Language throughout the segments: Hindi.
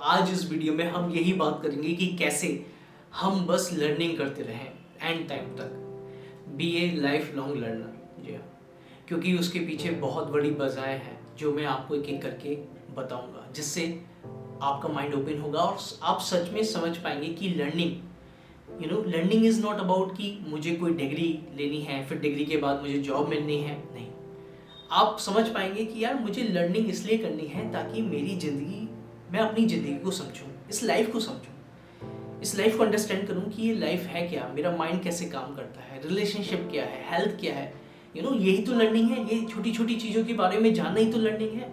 आज इस वीडियो में हम यही बात करेंगे कि कैसे हम बस लर्निंग करते रहें एंड टाइम तक, be a life long learner. जी हाँ, क्योंकि उसके पीछे बहुत बड़ी वजहें हैं जो मैं आपको एक एक करके बताऊंगा, जिससे आपका माइंड ओपन होगा और आप सच में समझ पाएंगे कि लर्निंग इज़ नॉट अबाउट कि मुझे कोई डिग्री लेनी है, फिर डिग्री के बाद मुझे जॉब मिलनी है। नहीं, आप समझ पाएंगे कि यार मुझे लर्निंग इसलिए करनी है ताकि मैं अपनी ज़िंदगी को समझूं, इस लाइफ को समझूं, इस लाइफ को अंडरस्टैंड करूं कि ये लाइफ है क्या, मेरा माइंड कैसे काम करता है, रिलेशनशिप क्या है, हेल्थ क्या है। यही तो लर्निंग है। ये छोटी छोटी चीज़ों के बारे में जानना ही तो लर्निंग है।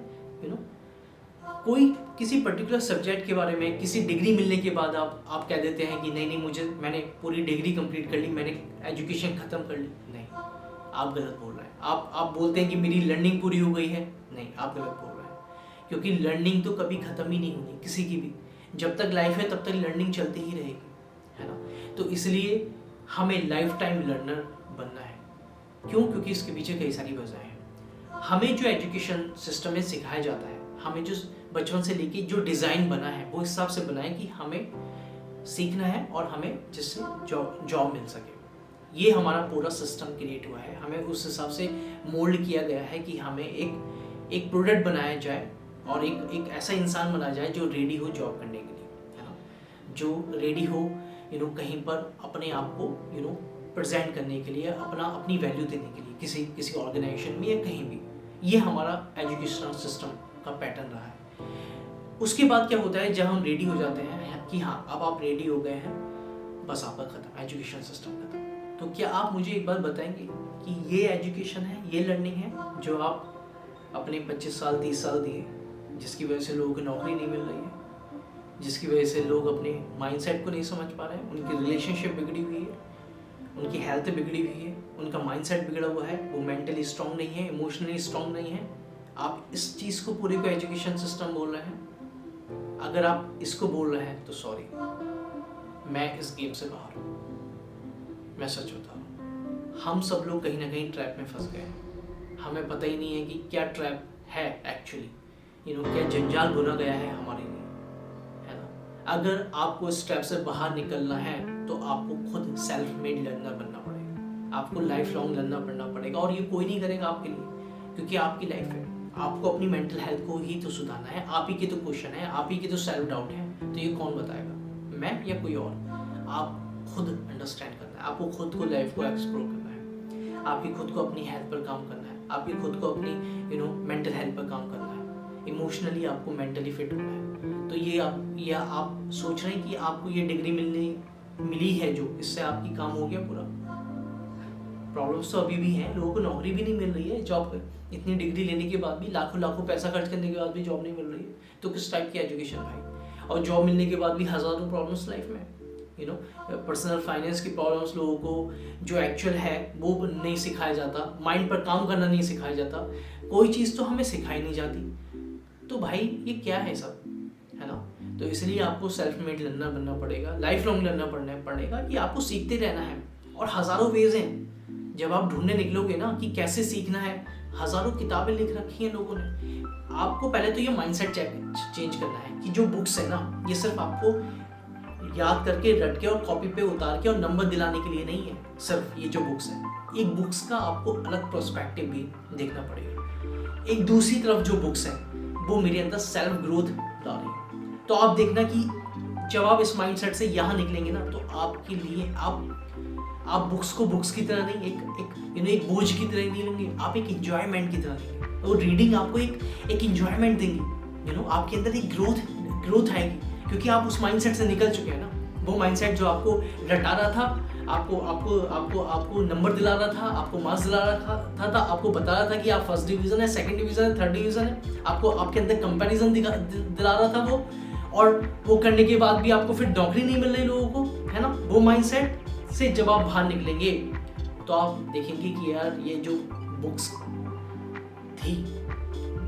कोई किसी पर्टिकुलर सब्जेक्ट के बारे में किसी डिग्री मिलने के बाद आप कह देते हैं कि नहीं, मैंने पूरी डिग्री कंप्लीट कर ली, मैंने एजुकेशन ख़त्म कर ली। नहीं, आप गलत बोल रहे हैं। आप बोलते हैं कि मेरी लर्निंग पूरी हो गई है। नहीं, आप गलत बोल रहे हैं, क्योंकि लर्निंग तो कभी ख़त्म ही नहीं होनी किसी की भी। जब तक लाइफ है तब तक लर्निंग चलती ही रहेगी, है ना। तो इसलिए हमें लाइफ टाइम लर्नर बनना है। क्यों? क्योंकि इसके पीछे कई सारी वजह हैं। हमें जो एजुकेशन सिस्टम में सिखाया जाता है, हमें जो बचपन से लेके जो डिज़ाइन बना है वो इस हिसाब से बना है कि हमें सीखना है और हमें जिससे जॉब मिल सके। ये हमारा पूरा सिस्टम क्रिएट हुआ है। हमें उस हिसाब से मोल्ड किया गया है कि हमें एक प्रोडक्ट बनाया जाए और एक ऐसा इंसान बना जाए जो रेडी हो जॉब करने के लिए, है ना, जो रेडी हो कहीं पर अपने आप को प्रेजेंट करने के लिए, अपनी वैल्यू देने के लिए किसी ऑर्गेनाइजेशन में या कहीं भी। ये हमारा एजुकेशनल सिस्टम का पैटर्न रहा है। उसके बाद क्या होता है, जब हम रेडी हो जाते हैं कि हाँ अब आप रेडी हो गए हैं, बस आपका खत्म, एजुकेशन सिस्टम खत्म। तो क्या आप मुझे एक बात बताएंगे कि ये एजुकेशन है, ये लर्निंग है जो आप अपने 25 साल 30 साल दिए, जिसकी वजह से लोगों को नौकरी नहीं मिल रही है, जिसकी वजह से लोग अपने माइंडसेट को नहीं समझ पा रहे हैं, उनकी रिलेशनशिप बिगड़ी हुई है, उनकी हेल्थ बिगड़ी हुई है, उनका माइंडसेट बिगड़ा हुआ है, वो मेंटली स्ट्रांग नहीं है, इमोशनली स्ट्रांग नहीं है। आप इस चीज़ को पूरे को एजुकेशन सिस्टम बोल रहे हैं। अगर आप इसको बोल रहे हैं तो सॉरी, मैं इस गेम से बाहर हूँ। मैं सच बता रहा हूँ, हम सब लोग कहीं ना कहीं ट्रैप में फंस गए हैं। हमें पता ही नहीं है कि क्या ट्रैप है एक्चुअली, क्या जंजाल बुना गया है हमारे लिए, है ना। अगर आपको इस ट्रैप से बाहर निकलना है तो आपको खुद सेल्फ मेड लर्नर बनना पड़ेगा, आपको लाइफ लॉन्ग लर्नर बनना पड़ेगा। और ये कोई नहीं करेगा आपके लिए, क्योंकि आपकी लाइफ है। आपको अपनी मेंटल हेल्थ को ही तो सुधारना है। आप ही के तो क्वेश्चन है, आप ही के तो सेल्फ डाउट है। तो ये कौन बताएगा, मैं या कोई और? आप खुद अंडरस्टैंड करना है, आपको खुद को लाइफ को एक्सप्लोर करना है, आपकी खुद को अपनी हेल्थ पर काम करना है, आपकी खुद को अपनी मेंटल हेल्थ पर काम करना है, इमोशनली आपको मेंटली फिट होना है। तो ये आप सोच रहे हैं कि आपको ये डिग्री मिली है जो, इससे आपकी काम हो गया पूरा? प्रॉब्लम्स तो अभी भी हैं, लोगों को नौकरी भी नहीं मिल रही है, जॉब इतनी डिग्री लेने के बाद भी, लाखों पैसा खर्च करने के बाद भी जॉब नहीं मिल रही है। तो किस टाइप की एजुकेशन भाई? और जॉब मिलने के बाद भी हज़ारों प्रॉब्लम्स लाइफ में, पर्सनल फाइनेंस की प्रॉब्लम्स, लोगों को जो एक्चुअल है वो नहीं सिखाया जाता, माइंड पर काम करना नहीं सिखाया जाता, कोई चीज़ तो हमें सिखाई नहीं जाती। तो भाई ये क्या है सब, है ना। तो इसलिए आपको सेल्फ मेड लर्नर बनना पड़ेगा, लाइफ लॉन्ग लर्नर पड़ेगा कि आपको सीखते रहना है। और हज़ारों वेज हैं, जब आप ढूंढने निकलोगे ना कि कैसे सीखना है, हज़ारों किताबें लिख रखी हैं लोगों ने। आपको पहले तो ये माइंडसेट चेंज करना है कि जो बुक्स है ना, ये सिर्फ आपको याद करके रट के और कॉपी पे उतार के और नंबर दिलाने के लिए नहीं है। सिर्फ ये जो बुक्स है, एक बुक्स का आपको अलग पर्सपेक्टिव भी देखना पड़ेगा। एक दूसरी तरफ जो बुक्स है वो मेरे अंदर सेल्फ ग्रोथ ला रही है। तो आप देखना कि जब आप इस माइंडसेट से यहाँ निकलेंगे ना, तो आपके लिए आप बुक्स को बुक्स की तरह नहीं, एक बोझ की तरह नहीं लेंगे, आप एक इंजॉयमेंट की तरह लेंगे। वो रीडिंग आपको एक इंजॉयमेंट देंगी, आपके अंदर एक ग्रोथ आएगी, क्योंकि आप उस माइंडसेट से निकल चुके हैं ना। वो माइंडसेट जो आपको रटा रहा था, आपको नंबर दिला रहा था, आपको मार्क्स दिला रहा था, आपको बता रहा था कि आप फर्स्ट डिवीजन है, सेकंड डिवीजन है, थर्ड डिवीजन है, आपको आपके अंदर कंपैरिजन दिला रहा था वो, और वो करने के बाद भी आपको फिर नौकरी नहीं मिल रही लोगों को, है ना। वो माइंडसेट से जब आप बाहर निकलेंगे तो आप देखेंगे कि यार ये जो बुक्स थी,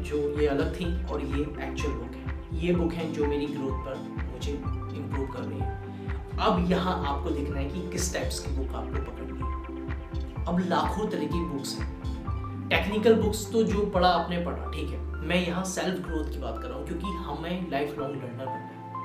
जो ये अलग थी, और ये एक्चुअल बुक है। ये बुक है जो मेरी ग्रोथ पर मुझे इम्प्रूव कर रही है। अब यहाँ आपको देखना है कि किस टाइप्स की बुक आपको पकड़नी है। अब लाखों तरह की बुक्स हैं। टेक्निकल बुक्स तो जो पढ़ा आपने पढ़ा, ठीक है। मैं यहाँ सेल्फ ग्रोथ की बात कर रहा हूँ, क्योंकि हमें लाइफ लॉन्ग लर्नर बनना है।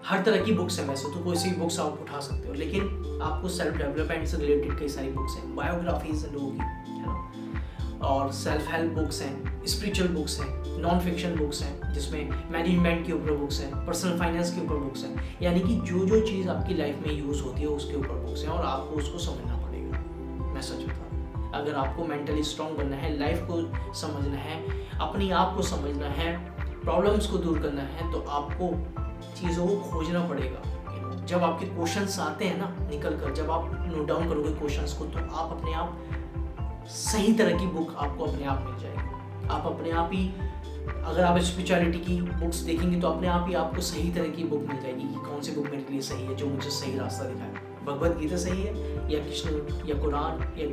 हर तरह की बुक्स हैं, वैसे तो कोई सी बुक्स आप उठा सकते हो, लेकिन आपको सेल्फ डेवलपमेंट से रिलेटेड कई सारी बुक्स हैं, बायोग्राफीज हैं लोगों की, है ना, और सेल्फ हेल्प बुक्स हैं, स्पिरिचुअल बुक्स हैं, नॉन फिक्शन बुक्स हैं जिसमें मैनेजमेंट के ऊपर बुक्स हैं, पर्सनल फाइनेंस के ऊपर बुक्स हैं, यानी कि जो जो चीज़ आपकी लाइफ में यूज़ होती है उसके ऊपर बुक्स हैं, और आपको उसको समझना पड़ेगा। मैं सच बता रहा हूँ, अगर आपको मेंटली स्ट्रांग बनना है, लाइफ को समझना है, अपने आप को समझना है, प्रॉब्लम्स को दूर करना है, तो आपको चीज़ों को खोजना पड़ेगा। जब आपके क्वेश्चंस आते हैं ना निकल कर, जब आप नोट डाउन करोगे क्वेश्चंस को, तो आप अपने आप सही तरह की बुक आपको अपने आप मिल जाएगी। आप अपने आप ही, अगर आप स्पिरिचुअलिटी की बुक्स देखेंगे तो अपने आप ही आपको सही तरह की बुक मिल जाएगी कि कौन सी बुक मेरे लिए सही है, जो मुझे सही रास्ता दिखाए। भगवद गीता सही है या कृष्ण या कुरान या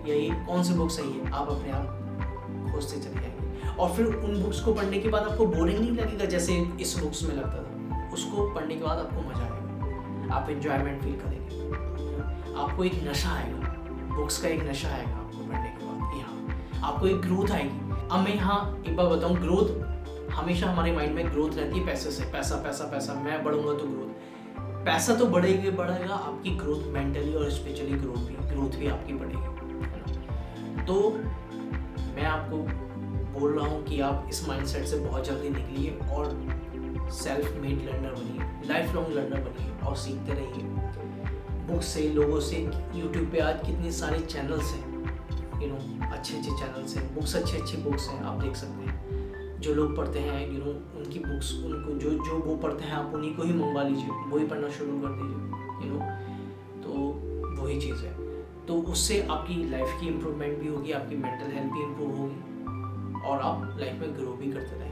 ये कौन सी बुक सही है, आप अपने आप खोजते चले जाएंगे। और फिर उन बुक्स को पढ़ने के बाद आपको बोरिंग नहीं लगेगा जैसे इस बुक्स में लगता था। उसको पढ़ने के बाद आपको मजा आएगा, आप एंजॉयमेंट फील करेंगे, आपको एक नशा आएगा, बुक्स का एक नशा आएगा आपको पढ़ने के बाद। यहाँ आपको एक ग्रोथ आएगी। अब मैं यहाँ एक बार बताऊँ, ग्रोथ हमेशा हमारे माइंड में ग्रोथ रहती है पैसे से, पैसा पैसा पैसा, मैं बढ़ूंगा तो ग्रोथ, पैसा तो बढ़ेगा, आपकी ग्रोथ मेंटली और स्पिरिचुअली ग्रोथ भी आपकी बढ़ेगी। तो मैं आपको बोल रहा हूँ कि आप इस माइंडसेट से बहुत जल्दी निकलिए और सेल्फ मेड लर्नर बनिए, लाइफ लॉन्ग लर्नर बनिए और सीखते रहिए बुक से, लोगों से। यूट्यूब पे आज कितने सारे चैनल्स हैं, अच्छे अच्छे चैनल्स हैं, बुक्स अच्छी बुक्स हैं, आप देख सकते हैं। जो लोग पढ़ते हैं उनकी बुक्स, उनको जो वो पढ़ते हैं आप उन्हीं को ही मंगवा लीजिए, वही पढ़ना शुरू कर दीजिए, तो वही चीज़ है। तो उससे आपकी लाइफ की इम्प्रूवमेंट भी होगी, आपकी मेंटल हेल्थ भी इम्प्रूव होगी और आप लाइफ में ग्रो भी करते रहेंगे।